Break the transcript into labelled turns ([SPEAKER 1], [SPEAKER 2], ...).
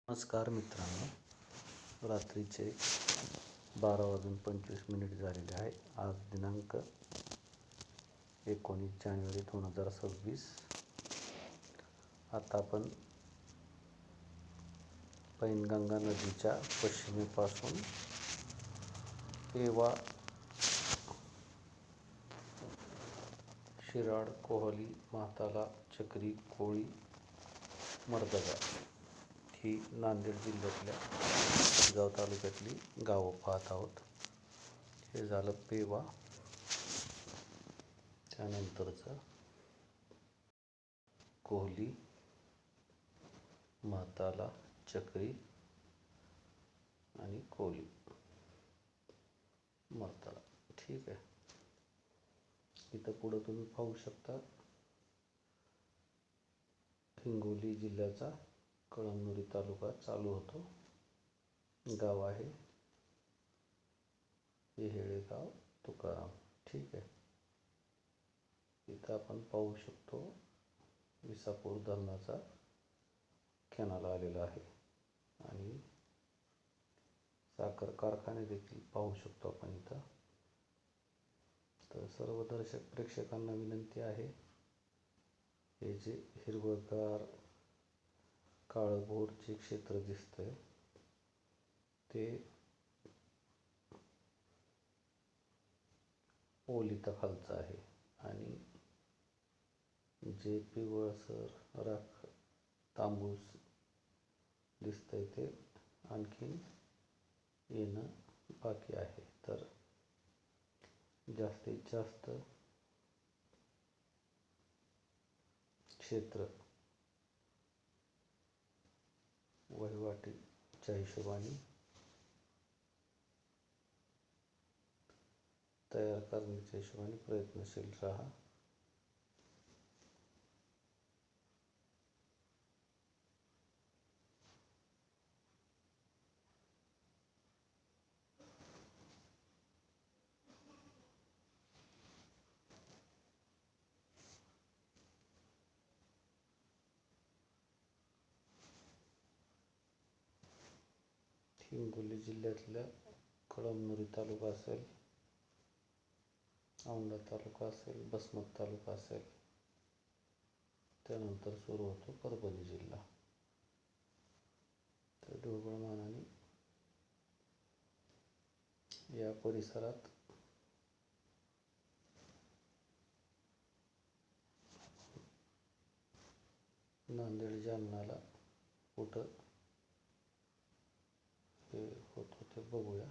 [SPEAKER 1] नमस्कार मित्रांनो, रात्रीचे 12:25 झालेले आहे. आज दिनांक 19 जानेवारी 2026. आता आपण पैनगंगा नदीच्या पश्चिमेपासून पेवा, शिराड, कोहली, म्हाताला, चक्री, कोळी, मर्दगा ही नांदेड जिल्ह्यातल्या जळगाव तालुक्यातली गावं पाहत आहोत. हे झालं पेवा. त्यानंतरचं कोहली, म्हाताला, चक्री आणि कोळी, मर्दगा. ठीक आहे. इथं पुढं तुम्ही पाहू शकता हिंगोली जिल्ह्याचा कळमनुरी तालुका चालू होतो. गाव आहे येहेळेगाव तुकाराम. ठीक आहे. इथं आपण पाहू शकतो विसापूर धरणाचा कॅनल आलेला आहे आणि साखर कारखाने देखील पाहू शकतो आपण इथं. तर सर्व दर्शक प्रेक्षकांना विनंती आहे, हे जे हिरवगार काळभोर जे क्षेत्र दिसतंय ते ओलिताखालचं आहे आणि जे पिवळसर राख तांबूस दिसतंय ते आणखीन येणं बाकी आहे. तर जास्तीत जास्त क्षेत्र वहिवाटीच्या हिशोबाने तयार करण्याच्या हिशोबाने प्रयत्नशील राहा. हिंगोली जिल्ह्यातल्या कळमनुरी तालुका असेल, औंढा तालुका असेल, वसमत तालुका असेल, त्यानंतर सुरू होतो परभणी जिल्हा. तर ढोबळमानाने या परिसरात नांदेड जालन्याला कुठं हे होत होते बघूया.